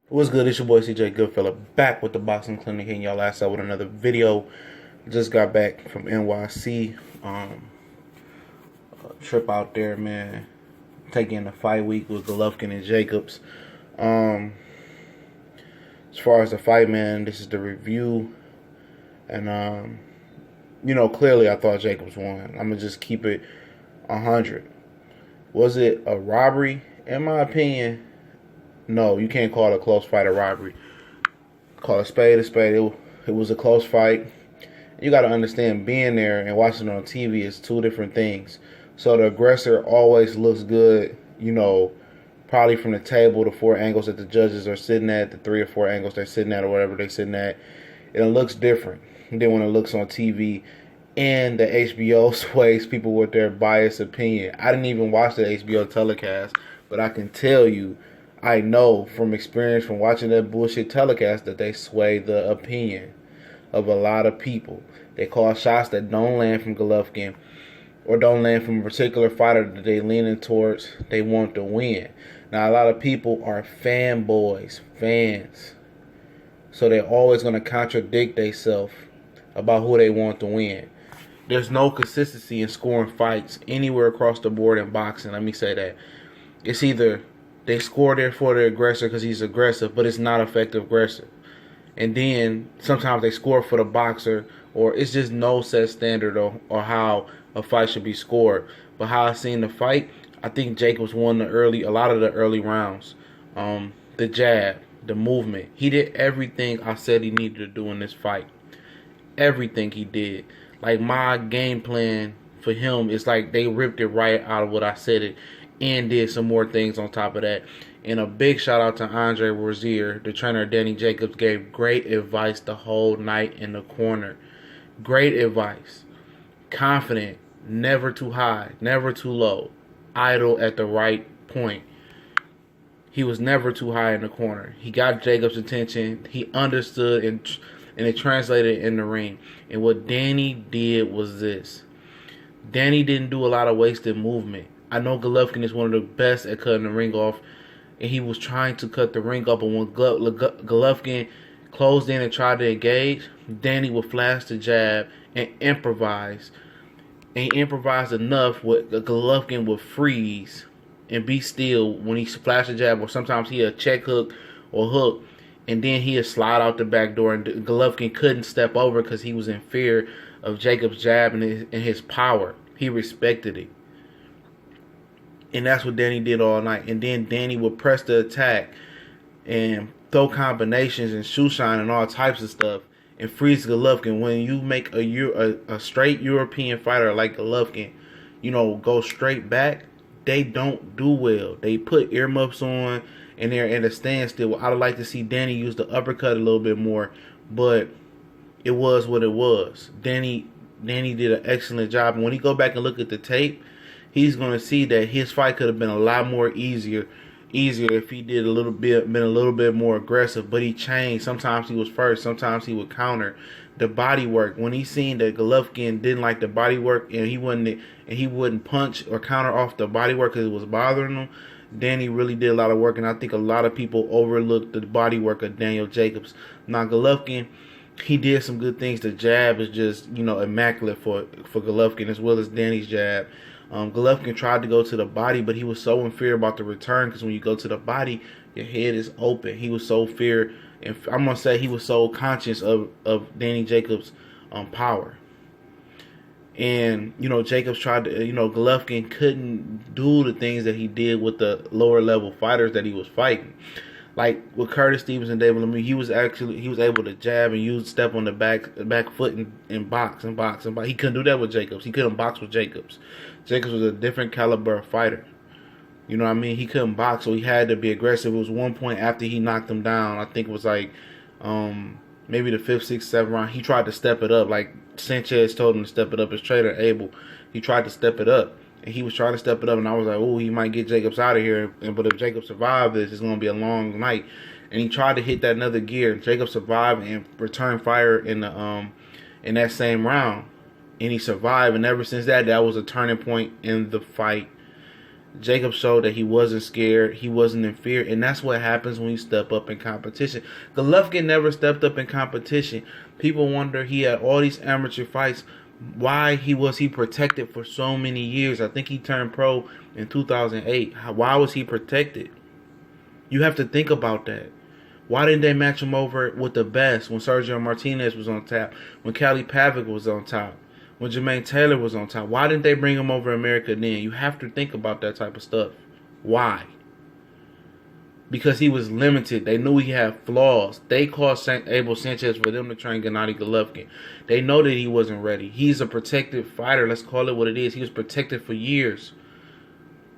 What's good? It's your boy CJ Goodfella back with the Boxing Clinic, hitting y'all last out with another video. Just got back from NYC. Trip out there, man. Taking the fight week with Golovkin and Jacobs. As far as the fight, man, this is the review. And clearly I thought Jacobs won. I'm gonna just keep it 100. Was it a robbery? In my opinion, no, you can't call it a close fight a robbery. Call a spade a spade. It was a close fight. You got to understand, being there and watching it on TV is two different things. So the aggressor always looks good, probably from the table, the four angles that the judges are sitting at, the 3 or 4 angles they're sitting at, or whatever they're sitting at. It looks different than when it looks on TV. And the HBO sways people with their biased opinion. I didn't even watch the HBO telecast, but I can tell you, I know from experience from watching that bullshit telecast that they sway the opinion of a lot of people. They call shots that don't land from Golovkin or don't land from a particular fighter that they leaning towards. They want to win. Now, a lot of people are fanboys, fans. So they're always going to contradict themselves about who they want to win. There's no consistency in scoring fights anywhere across the board in boxing. Let me say that. It's either they score there for the aggressor because he's aggressive, but it's not effective aggressive. And then sometimes they score for the boxer, or it's just no set standard or how a fight should be scored. But how I seen the fight, I think Jacobs won a lot of the early rounds. The jab, the movement. He did everything I said he needed to do in this fight. Everything he did. Like, my game plan for him is like they ripped it right out of what I said it, and did some more things on top of that. And a big shout out to Andre Rozier, the trainer Danny Jacobs, gave great advice the whole night in the corner. Great advice. Confident, never too high, never too low. Idle at the right point. He was never too high in the corner. He got Jacobs' attention. He understood, and it translated in the ring. And what Danny did was this. Danny didn't do a lot of wasted movement. I know Golovkin is one of the best at cutting the ring off, and he was trying to cut the ring up. But when Golovkin closed in and tried to engage, Danny would flash the jab and improvise. And he improvised enough where Golovkin would freeze and be still when he flashed the jab, or sometimes he'd check hook or hook, and then he'd slide out the back door, and Golovkin couldn't step over because he was in fear of Jacobs' jab and his power. He respected it. And that's what Danny did all night. And then Danny would press the attack and throw combinations and shoe shine and all types of stuff and freeze Golovkin. When you make a straight European fighter like Golovkin, go straight back, they don't do well. They put earmuffs on and they're at a standstill. I'd like to see Danny use the uppercut a little bit more, but it was what it was. Danny did an excellent job. And when he go back and look at the tape, he's going to see that his fight could have been a lot more easier if he been a little bit more aggressive. But he changed. Sometimes he was first, sometimes he would counter. The body work, when he seen that Golovkin didn't like the body work and he wouldn't punch or counter off the body work because it was bothering him, Danny really did a lot of work. And I think a lot of people overlooked the body work of Daniel Jacobs. Now, Golovkin, he did some good things. The jab is just, immaculate for Golovkin, as well as Danny's jab. Golovkin tried to go to the body, but he was so in fear about the return, because when you go to the body, your head is open. He was so fear, and I'm going to say he was so conscious of Danny Jacobs' power. And, Jacobs tried to, Golovkin couldn't do the things that he did with the lower level fighters that he was fighting. Like with Curtis Stevens and David Lemieux, he was able to jab and step on the back foot and box. He couldn't do that with Jacobs. He couldn't box with Jacobs. Jacobs was a different caliber of fighter. You know what I mean? He couldn't box, so he had to be aggressive. It was one point after he knocked him down. I think it was like maybe the 5th, 6th, 7th round. He tried to step it up. Like Sanchez told him to step it up. His trainer Abel, he tried to step it up. And he was trying to step it up, and I was like, oh, he might get Jacobs out of here. But if Jacobs survives this, it's going to be a long night. And he tried to hit that another gear. Jacobs survived and returned fire in that same round. And he survived. And ever since that was a turning point in the fight. Jacob showed that he wasn't scared, he wasn't in fear, and that's what happens when you step up in competition. Golovkin never stepped up in competition. People wonder, he had all these amateur fights. Why was he protected for so many years? I think he turned pro in 2008. Why was he protected? You have to think about that. Why didn't they match him over with the best when Sergio Martinez was on top, when Cali Pavic was on top, when Jermaine Taylor was on top? Why didn't they bring him over America then? You have to think about that type of stuff. Why? Because he was limited. They knew he had flaws. They called Abel Sanchez for them to train Gennady Golovkin. They know that he wasn't ready. He's a protected fighter. Let's call it what it is. He was protected for years.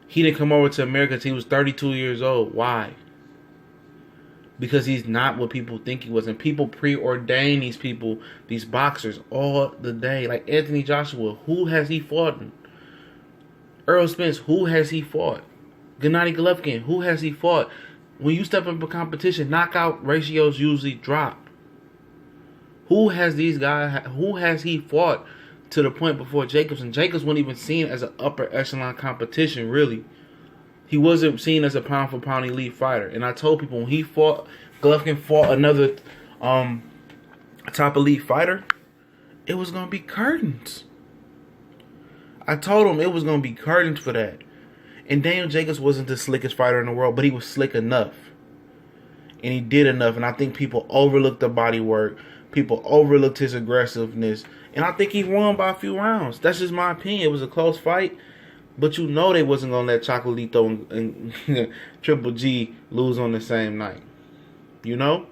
He didn't come over to America until he was 32 years old. Why? Because he's not what people think he was. And people preordain these people, these boxers, all the day. Like Anthony Joshua, who has he fought? Earl Spence, who has he fought? Gennady Golovkin, who has he fought? When you step up in competition, knockout ratios usually drop. Who has these guys, who has he fought to the point before Jacobs? And Jacobs wasn't even seen as an upper echelon competition, really. He wasn't seen as a pound for pound elite fighter. And I told people when Golovkin fought another top elite fighter, it was going to be curtains. I told him it was going to be curtains for that. And Daniel Jacobs wasn't the slickest fighter in the world, but he was slick enough. And he did enough. And I think people overlooked the body work. People overlooked his aggressiveness. And I think he won by a few rounds. That's just my opinion. It was a close fight. But you know they wasn't going to let Chocolatito and Triple G lose on the same night. You know?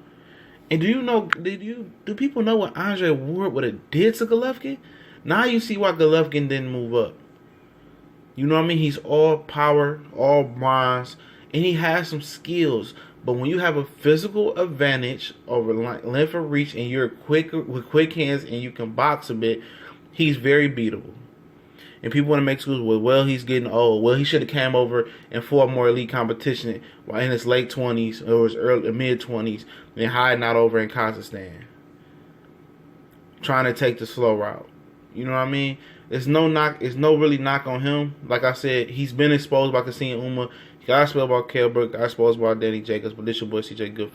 And do people know what Andre Ward would have did to Golovkin? Now you see why Golovkin didn't move up. You know what I mean? He's all power, all bronze, and he has some skills. But when you have a physical advantage over length of reach and you're quick with quick hands and you can box a bit, he's very beatable. And people want to make excuses with, well, he's getting old. Well, he should have came over and fought more elite competition while in his late 20s or his early mid 20s and hiding out over in Kazakhstan, trying to take the slow route. You know what I mean? It's no really knock on him. Like I said, he's been exposed by Kassim Uma. He got exposed by Kell Brook, got exposed by Danny Jacobs. But this your boy CJ Good.